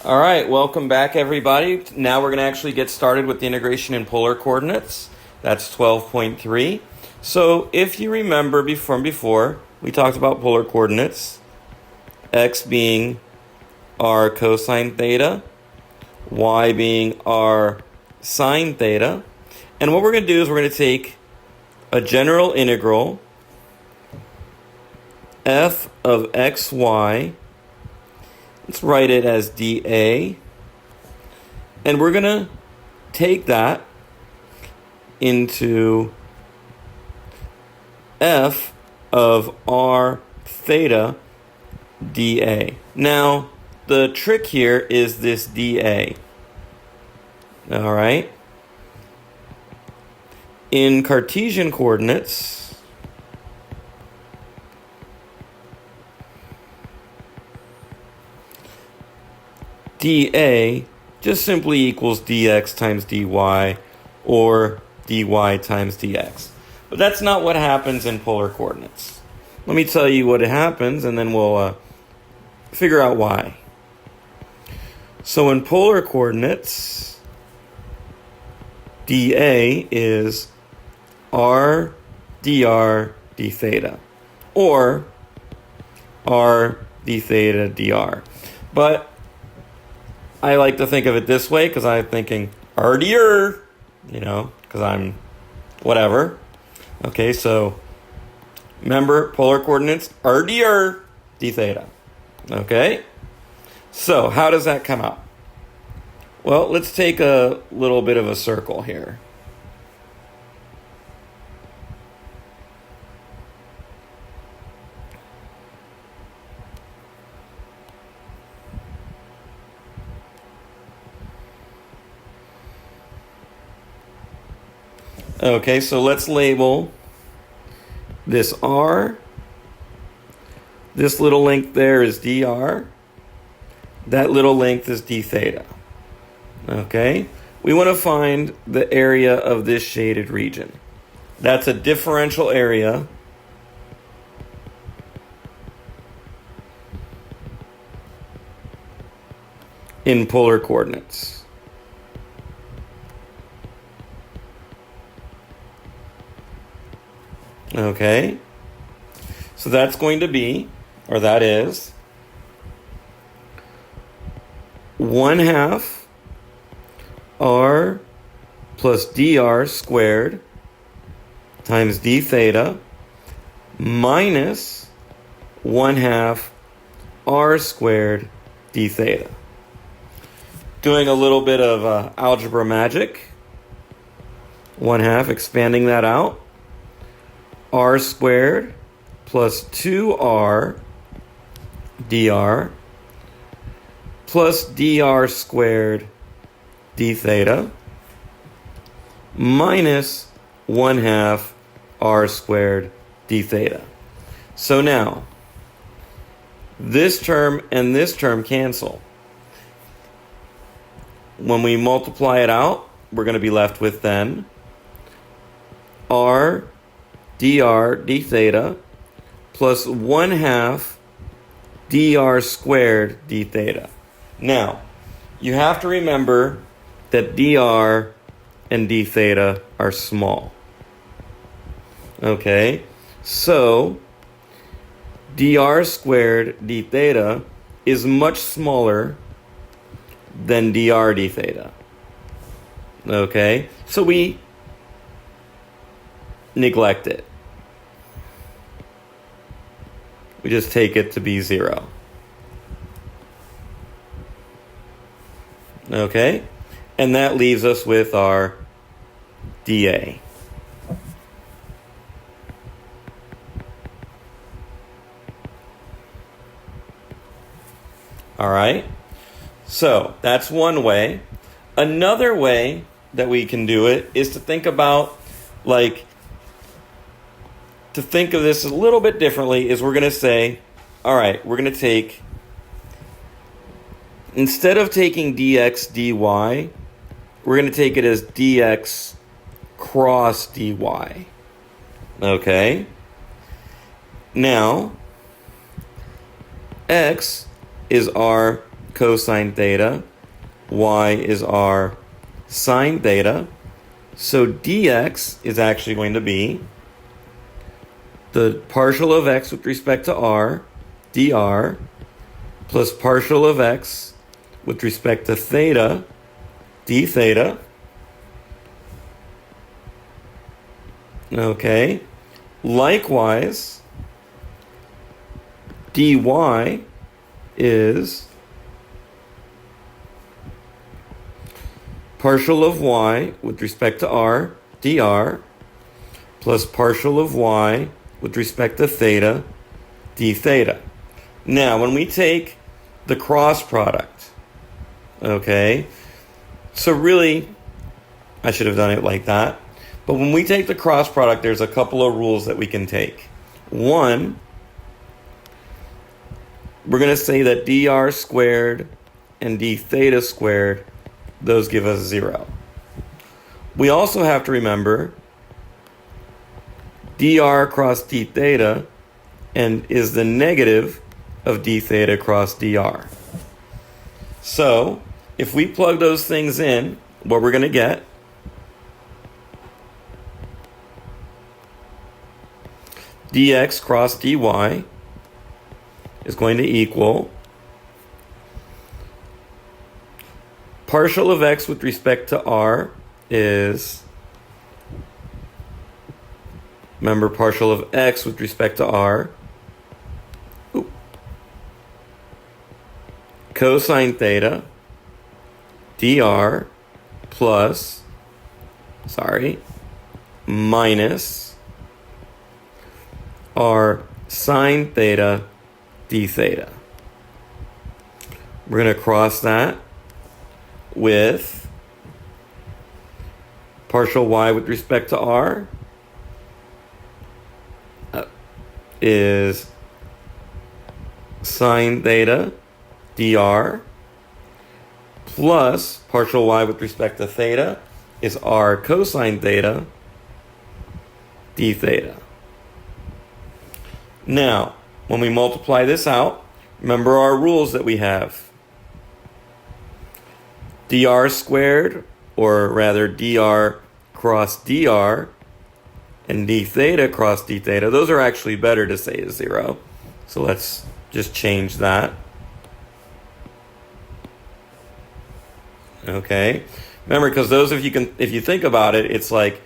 All right, welcome back, everybody. Now we're going to actually get started with the integration in polar coordinates. That's 12.3. So if you remember from before, we talked about polar coordinates, x being our cosine theta, y being our sine theta. And what we're going to do is we're going to take a general integral f of xy. Let's write it as dA. And we're going to take that into f of r theta dA. Now, the trick here is this dA. All right? In Cartesian coordinates, dA just simply equals dx times dy or dy times dx. But that's not what happens in polar coordinates. Let me tell you what happens, and then we'll figure out why. So in polar coordinates, dA is r dr d theta, or r d theta dr. But I like to think of it this way because I'm thinking RDR, because I'm whatever. Okay, so remember polar coordinates, RDR d theta. Okay, so how does that come out? Well, let's take a little bit of a circle here. Okay, so let's label this R. This little length there is dr. That little length is d theta. Okay, we want to find the area of this shaded region. That's a differential area in polar coordinates. Okay, so that's going to be, or that is, 1/2 r plus dr squared times d theta minus 1/2 r squared d theta. Doing a little bit of algebra magic. 1/2, expanding that out. R squared plus 2r dr plus dr squared d theta minus 1/2 r squared d theta. So now, this term and this term cancel. When we multiply it out, we're going to be left with then r dr d theta plus 1/2 dr squared d theta. Now, you have to remember that dr and d theta are small. Okay, so dr squared d theta is much smaller than dr d theta. Okay, so we neglect it. We just take it to be 0. Okay? And that leaves us with our dA. All right? So that's one way. Another way that we can do it is to think about, to think of this a little bit differently is we're going to say, all right, we're going to take, instead of taking dx dy, we're going to take it as dx cross dy. Okay? Now, x is our cosine theta. Y is r sine theta. So dx is actually going to be the partial of x with respect to r, dr, plus partial of x with respect to theta, d theta. Okay. Likewise, dy is partial of y with respect to r, dr, plus partial of y with respect to theta, d theta. Now, when we take the cross product, okay, so really, I should have done it like that. But when we take the cross product, there's a couple of rules that we can take. One, we're going to say that dr squared and d theta squared, those give us 0. We also have to remember dr cross d theta and is the negative of d theta cross dr. So, if we plug those things in, what we're going to get dx cross dy is going to equal partial of x with respect to r is, remember, partial of x with respect to r, cosine theta dr plus, minus r sine theta d theta. We're going to cross that with partial y with respect to r is sine theta dr plus partial y with respect to theta is r cosine theta d theta. Now, when we multiply this out, remember our rules that we have. Dr squared, or rather dr cross dr, and d theta cross d theta, those are actually better to say is 0. So let's just change that. Okay. Remember, because those, if you think about it, it's like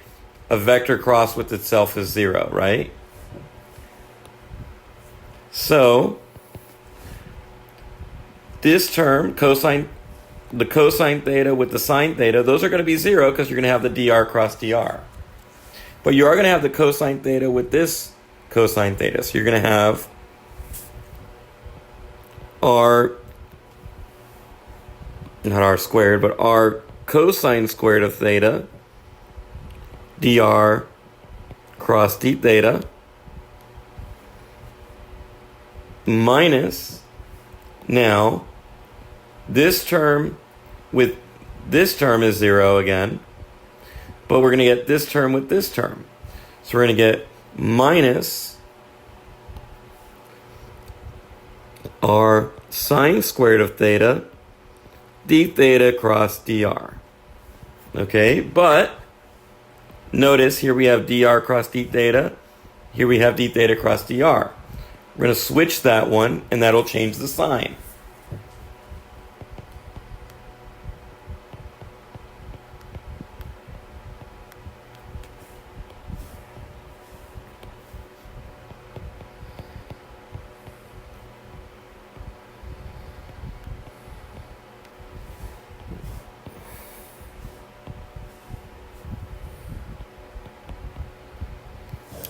a vector cross with itself is 0, right? So this term, the cosine theta with the sine theta, those are going to be 0 because you're going to have the dr cross dr. But you are going to have the cosine theta with this cosine theta. So you're going to have r, not r squared, but r cosine squared of theta, dr cross d theta, minus, now, this term with this term is 0 again, but we're going to get this term with this term. So we're going to get minus r sine squared of theta, d theta cross dr. Okay, but notice here we have dr cross d theta, here we have d theta cross dr. We're going to switch that one, and that'll change the sign.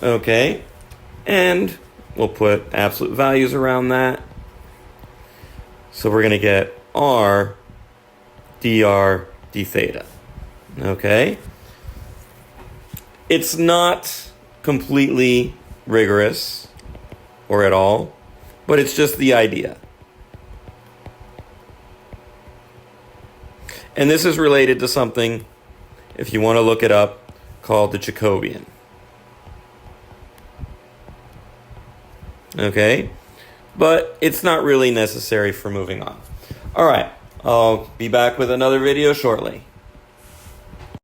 Okay, and we'll put absolute values around that. So we're going to get r dr d theta. Okay? It's not completely rigorous or at all, but it's just the idea. And this is related to something, if you want to look it up, called the Jacobian. Okay? But it's not really necessary for moving on. All right, I'll be back with another video shortly.